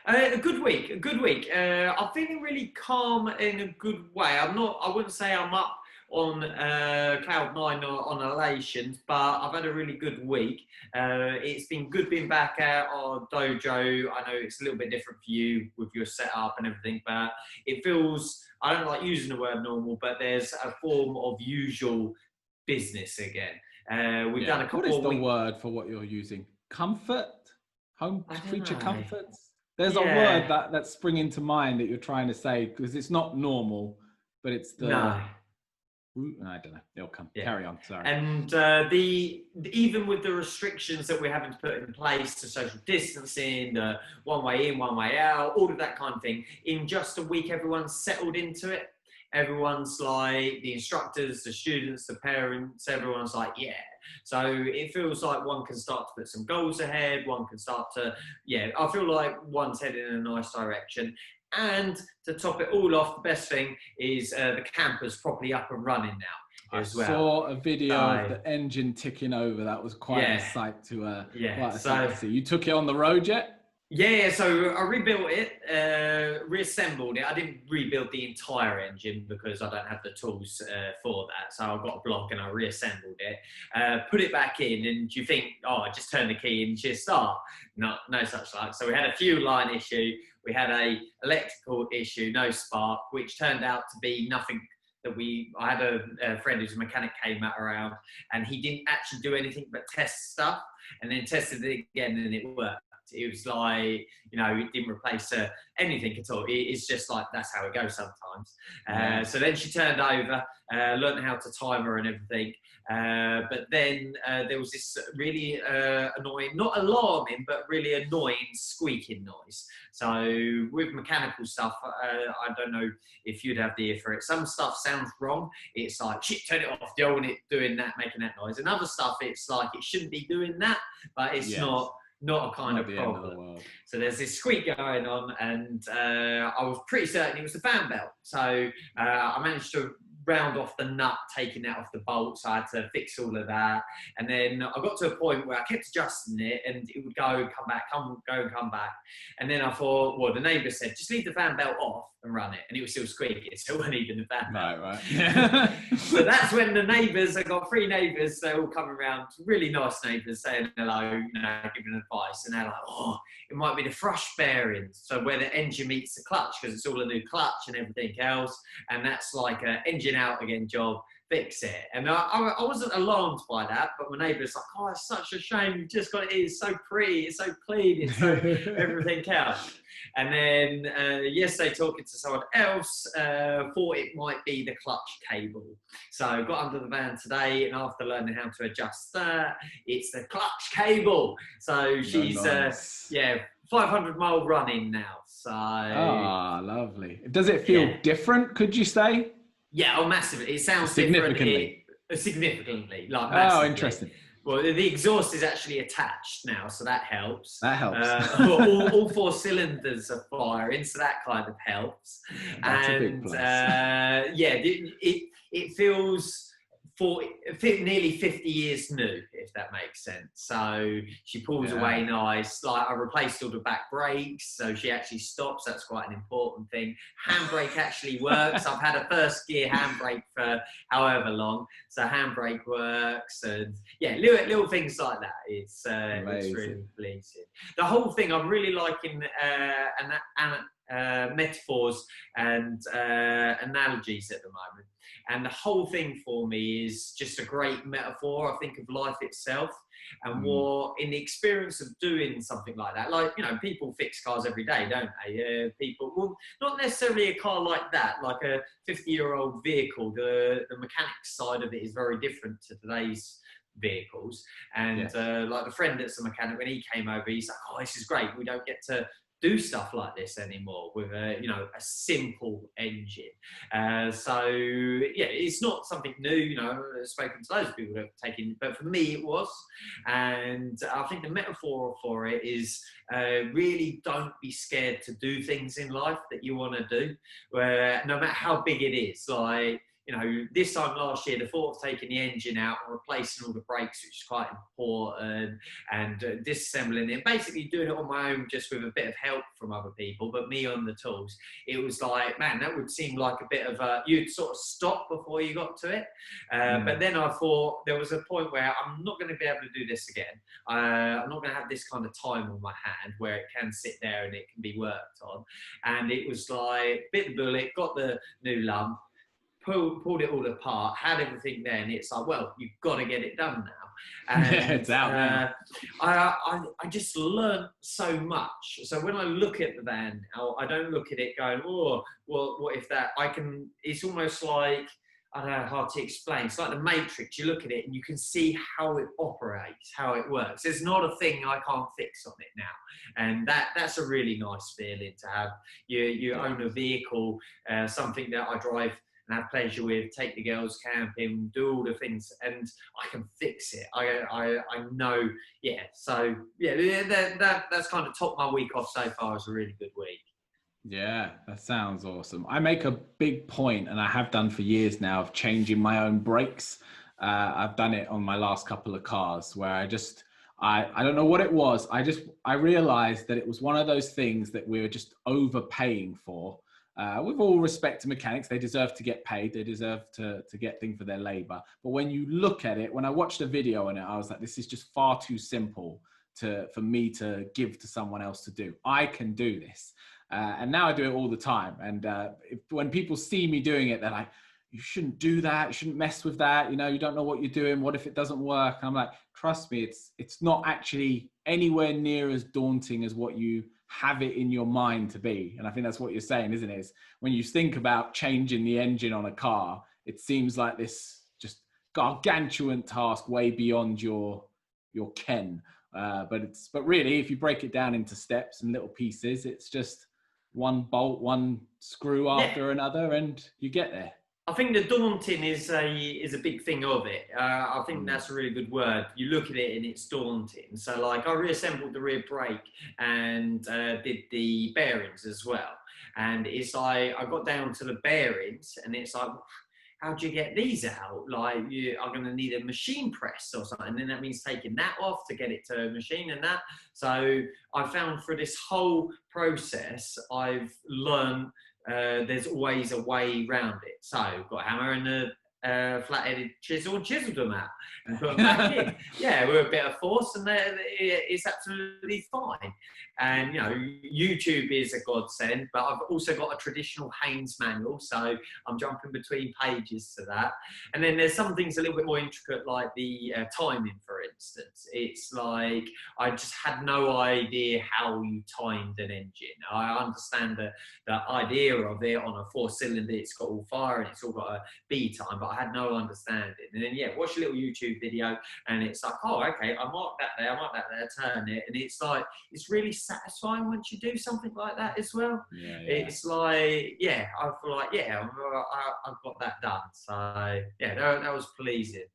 A good week, a good week. I'm feeling really calm in a good way. I wouldn't say I'm up on cloud nine or on elations, but I've had a really good week. It's been good being back at our dojo. I know it's a little bit different for you with your setup and everything, but it feels, I don't like using the word normal, but there's a form of usual business again. We've Yeah. done a What couple is of the weeks. word for what you're using? Comfort? Home I don't creature know. comforts? There's a word Yeah, that's springing to mind that you're trying to say because it's not normal, but it's the no. I don't know. It'll come. Yeah. Carry on. Sorry. And even with the restrictions that we're having to put in place to social distancing, the one way in, one way out, all of that kind of thing, in just a week, everyone's settled into it. Everyone's like, the instructors, the students, the parents, everyone's like, yeah. So it feels like one can start to put some goals ahead. One can start to, yeah, I feel like one's heading in a nice direction. And to top it all off, the best thing is the camper's properly up and running now I as well. saw a video of So the engine ticking over. That was quite a yeah, sight to yeah. quite a sight to So see. You took it on the road yet? yeah, so I rebuilt it, reassembled it. I didn't rebuild the entire engine because I don't have the tools for that. So I got a block and I reassembled it, put it back in, and you think, oh, I just turn the key and just start. No such luck. So we had a fuel line issue. We had a electrical issue, no spark, which turned out to be nothing. I had a friend who's a mechanic came out around, and he didn't actually do anything but test stuff, and then tested it again, and it worked. It was like, it didn't replace anything at all. It's just like, that's how it goes sometimes. Yeah. So then she turned over, learned how to time her and everything. But then there was this really annoying, not alarming, but really annoying squeaking noise. So with mechanical stuff, I don't know if you'd have the ear for it. Some stuff sounds wrong. It's like, shit, turn it off. You don't want it doing that, making that noise. And other stuff, it's like, it shouldn't be doing that, but it's Yes. not a kind Not of the end of the problem. world. So there's this squeak going on, and I was pretty certain it was the fan belt. So I managed to round off the nut, taking that off the bolt. So I had to fix all of that. And then I got to a point where I kept adjusting it, and it would go, come back, go and come back. And then I thought, well, the neighbour said, just leave the fan belt off and run it. And it was still squeaking. It still wasn't even the fan belt. Right. So that's when the neighbours, I got 3 neighbours, they're all coming around, really nice neighbours, saying hello, giving advice. And they're like, oh, it might be the thrush bearings. So where the engine meets the clutch, because it's all a new clutch and everything else. And that's like an engine out again job, fix it. And I wasn't alarmed by that, but my neighbour's like, oh, it's such a shame, you've just got it, it's so pretty, it's so clean, it's so everything else. And then yesterday, talking to someone else, thought it might be the clutch cable. So got under the van today, and after learning how to adjust that, it's the clutch cable. So she's, nice. 500-mile running now. So lovely. Does it feel different, could you say? Yeah, massively. It sounds significantly. Significantly, like massively. Oh, interesting. Well, the exhaust is actually attached now, so that helps. That helps. all 4 cylinders are firing, so that kind of helps. That's a big plus. It feels nearly 50 years new, if that makes sense. So she pulls away nice. Like, I replaced all the back brakes, so she actually stops. That's quite an important thing. Handbrake actually works. I've had a first gear handbrake for however long, so handbrake works, and little things like that. It's really pleasing. The whole thing, I'm really liking metaphors and analogies at the moment. And the whole thing for me is just a great metaphor, I think, of life itself. And what, in the experience of doing something like that, like, people fix cars every day, don't they? People, well, not necessarily a car like that, like a 50-year-old vehicle. The mechanics side of it is very different to today's vehicles. And like the friend that's a mechanic, when he came over, he's like, oh, this is great. We don't get to do stuff like this anymore with a simple engine. It's not something new. I've spoken to those people that have taken, but for me it was. And I think the metaphor for it is really don't be scared to do things in life that you want to do, where no matter how big it is. Like, you know, this time last year, the thought of taking the engine out and replacing all the brakes, which is quite important, and disassembling it, basically doing it on my own, just with a bit of help from other people, but me on the tools. It was like, man, that would seem like a bit of you'd sort of stop before you got to it. But then I thought there was a point where I'm not going to be able to do this again. I'm not going to have this kind of time on my hand where it can sit there and it can be worked on. And it was like, bit the bullet, got the new lump, pulled it all apart, had everything there, and it's like, well, you've got to get it done now. And it's out now. I just learned so much. So when I look at the van, I don't look at it going, oh, well, what if that? It's almost like, I don't know how to explain. It's like the Matrix. You look at it and you can see how it operates, how it works. There's not a thing I can't fix on it now. And that's a really nice feeling to have. You own a vehicle, something that I drive and have pleasure with, take the girls camping, do all the things, and I can fix it. I know, yeah. So, yeah, that's kind of topped my week off so far. It's a really good week. Yeah, that sounds awesome. I make a big point, and I have done for years now, of changing my own brakes. I've done it on my last couple of cars where I don't know what it was. I realized that it was one of those things that we were just overpaying for. With all respect to mechanics, they deserve to get paid. They deserve to get things for their labor. But when you look at it, when I watched a video on it, I was like, this is just far too simple for me to give to someone else to do. I can do this. And now I do it all the time. And when people see me doing it, they're like, you shouldn't do that. You shouldn't mess with that. You know, you don't know what you're doing. What if it doesn't work? And I'm like, trust me, it's not actually anywhere near as daunting as what you have it in your mind to be. And I think that's what you're saying, isn't it? Is when you think about changing the engine on a car, it seems like this just gargantuan task way beyond your ken. But really, if you break it down into steps and little pieces, it's just one bolt, one screw after another, and you get there. I think the daunting is a big thing of it. I think that's a really good word. You look at it and it's daunting. So like I reassembled the rear brake and did the bearings as well. And it's like I got down to the bearings and it's like, how do you get these out? Like I'm going to need a machine press or something. And then that means taking that off to get it to a machine and that. So I found through this whole process, I've learned there's always a way around it. So got a hammer and a flat-headed chisel and chiseled them out and put them back in. Yeah, with a bit of force and it's absolutely fine. And, you know, YouTube is a godsend, but I've also got a traditional Haynes manual, so I'm jumping between pages to that. And then there's some things a little bit more intricate, like the timing, for instance. It's like I just had no idea how you timed an engine. I understand the idea of it on a 4-cylinder, it's got all fire and it's all got a B time, but I had no understanding. And then, watch a little YouTube video and it's like, oh, okay, I marked that there, turn it. And it's like, it's really satisfying once you do something like that as well. It's like, I feel like, I've got that done. So, that was pleasing.